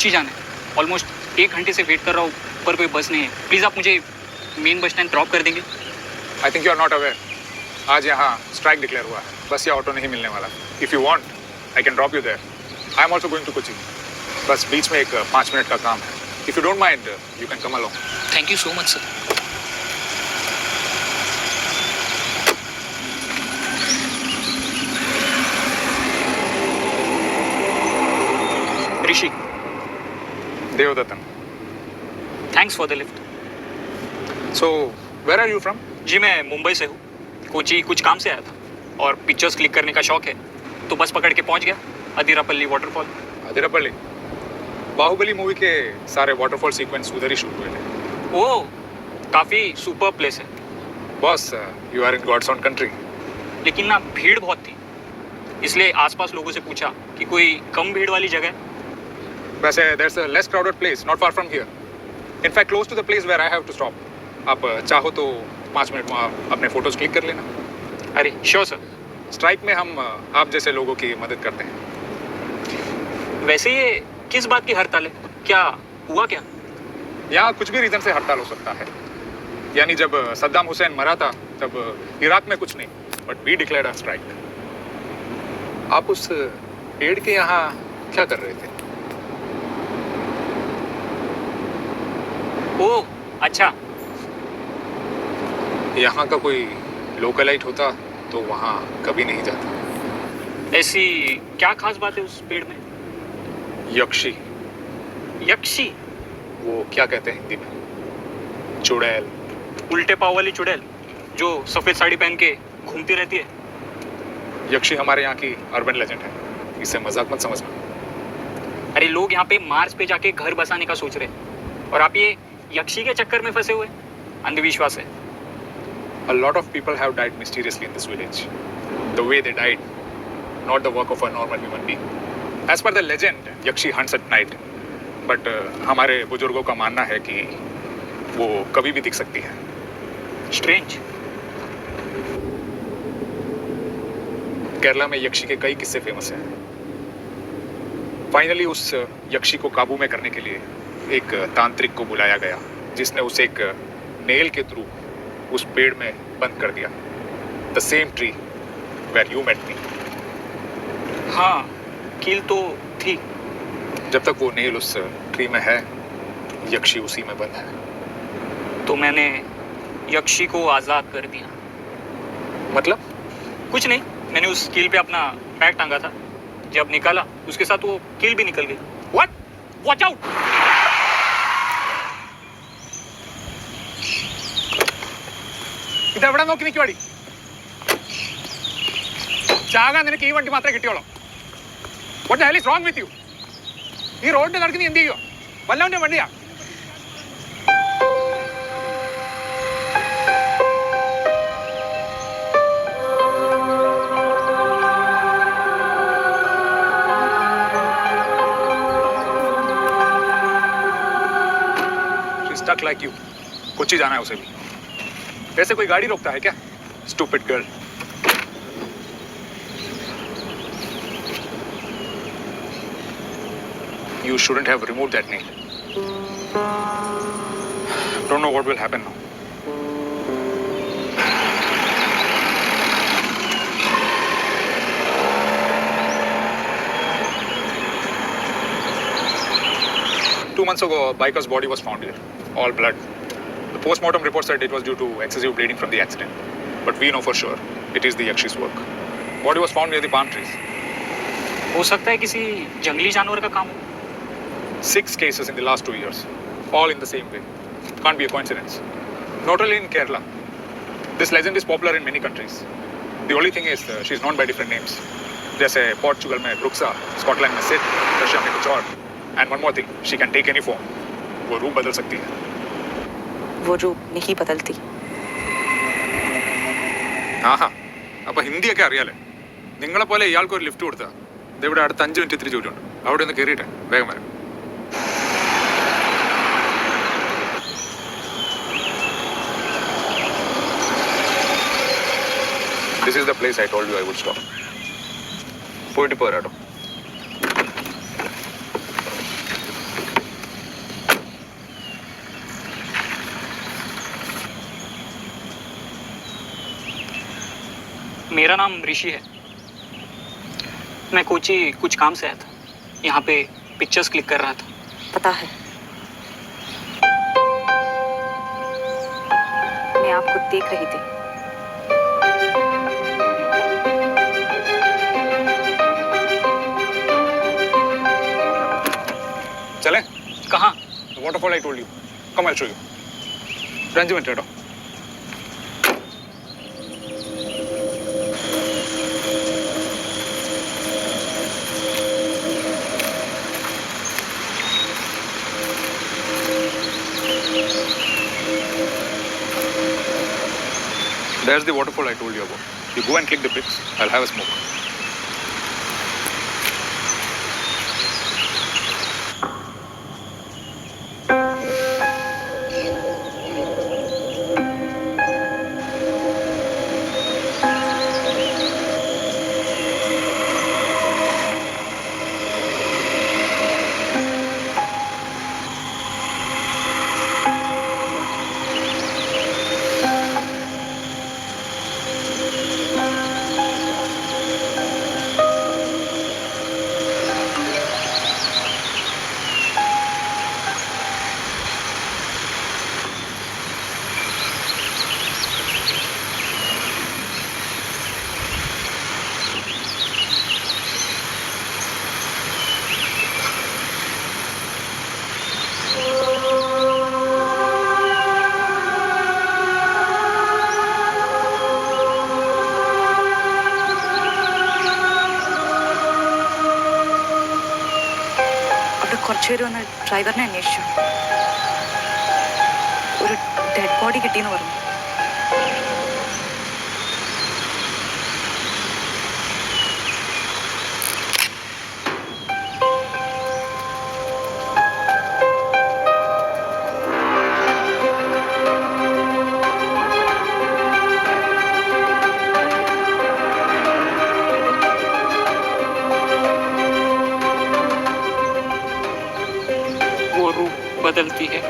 कोची जाना है। ऑलमोस्ट 1 घंटे से वेट कर रहा हूँ पर कोई बस नहीं है। प्लीज़ आप मुझे मेन बस स्टैंड ड्रॉप कर देंगे? I think you are not aware, आज यहाँ स्ट्राइक डिक्लेयर हुआ है, बस या ऑटो नहीं मिलने वाला। If you want I can drop you there. I am also going to Kochi, बस बीच में एक 5 मिनट का काम है। If you don't mind you can come along. Thank you so much sir. Rishi. Devadathan. Thanks for the lift. So where are you from? जी मैं मुंबई से हूँ। कोची कुछ काम से आया था और पिक्चर्स क्लिक करने का शौक है तो बस पकड़ के पहुँच गया अदिरापल्ली वाटरफॉल। अदिरापल्ली? बाहुबली मूवी के सारे वाटरफॉल सीक्वेंस उधर ही शूट हुए थे। ओह, काफ़ी सुपर प्लेस है। Boss you are in God's own country. लेकिन ना भीड़ बहुत थी, इसलिए आसपास लोगों से पूछा कि कोई कम भीड़ वाली जगह है। वैसे there's a less crowded place not far from here. In fact close to the place where I have to stop. आप चाहो तो 5 मिनट वहाँ अपने फोटोज क्लिक कर लेना। अरे श्योर सर। स्ट्राइक में हम आप जैसे लोगों की मदद करते हैं। वैसे ये किस बात की हड़ताल है? क्या हुआ क्या? यहाँ कुछ भी रीजन से हड़ताल हो सकता है। यानी जब सद्दाम हुसैन मरा था तब इराक में कुछ नहीं, but we declared a strike. आप उस पेड़ के यहाँ क्या कर रहे थे? ओह अच्छा। यहाँ का कोई लोकलाइट होता तो वहाँ कभी नहीं जाता। ऐसी क्या खास बात है उस पेड़ में? यक्षी। यक्षी? वो क्या कहते हैं हिंदी में? चुड़ैल। उल्टे पाव वाली चुड़ैल जो सफेद साड़ी पहन के घूमती रहती है। यक्षी हमारे यहाँ की अर्बन लेजेंड है, इसे मजाक मत समझना। अरे लोग यहाँ पे मार्स पे जाके घर बसाने का सोच रहे हैं और आप ये यक्षी के चक्कर में फंसे हुए। अंधविश्वास है। A lot of people have died mysteriously in this village. The way they died, not the work of a normal human being. As per the legend, Yakshi hunts at night. But हमारे बुजुर्गों का मानना है कि वो कभी भी दिख सकती है। Strange. केरला में यक्षी के कई किस्से फेमस हैं। फाइनली उस यक्षी को काबू में करने के लिए एक तांत्रिक को बुलाया गया जिसने उसे एक नेल के थ्रू उस पेड़ में बंद कर दिया। The same tree where you met me. हाँ, कील तो थी। जब तक वो नेल उस ट्री में है, यक्षी उसी में बंद है। तो मैंने यक्षी को आजाद कर दिया। मतलब? कुछ नहीं, मैंने उस कील पे अपना पैर टांगा था। जब निकाला उसके साथ वो कील भी निकल गई। What? Watch out! ഇതെവിടെ നോക്കി നിൽക്കുവാടി? ചാകാൻ നിനക്ക് ഈ വണ്ടി മാത്രമേ കിട്ടിയോളൂ. What the hell is wrong with you? ഈ റോഡിൽ നടക്കുന്ന നീ എന്ത് ചെയ്യുക? വല്ലവന്റെ വണ്ടിയാ? She's stuck like you. Kochi जाना है उसे भी। वैसे कोई गाड़ी रोकता है क्या? Stupid girl. You shouldn't have removed that nail. Don't know what will happen now. Two months ago, a biker's body was found here, all blood. The post-mortem report said it was due to excessive bleeding from the accident. But we know for sure it is the Yakshi's work. Body was found near the palm trees. हो सकता है किसी जंगली जानवर का काम हो। 6 cases in the last 2 years, all in the same way. Can't be a coincidence. Not only in Kerala. This legend is popular in many countries. The only thing is she's known by different names. जैसे Portugal में ब्रुक्सा, Scotland में Sid, Russia में कुछ और. And one more thing, she can take any form. वो रूप बदल सकती है. वो रूप नहीं बदलती. ആഹാ, അപ്പോൾ ഹിന്ദിയൊക്കെ അറിയാലേ. നിങ്ങളെപ്പോലെ ഇയാൾക്ക് ഒരു ലിഫ്റ്റ് കൊടുത്താൽ ഇതിവിടെ അടുത്ത 5 മിനിറ്റ് ഇത്തിരി ജോലിയുണ്ട്. അവിടെ ഒന്ന് കയറിയിട്ട് വേഗം വരാം. This is the place I told you I would stop. പോയിട്ട് പോരാട്ടോ. मेरा नाम ऋषि है। मैं कोची कुछ काम से आया था। यहाँ पे पिक्चर्स क्लिक कर रहा था। पता है, मैं आपको देख रही थी। चले? कहाँ? The waterfall I told you. Come, I'll show you. Ranjiman Theatre. There's the waterfall I told you about. You go and click the pics. I'll have a smoke. കുറച്ചുപേര് വന്ന് ഡ്രൈവറിനെ അന്വേഷിച്ചു. ഒരു ഡെഡ് ബോഡി കിട്ടിയെന്ന് പറഞ്ഞു. वो रूप बदलती है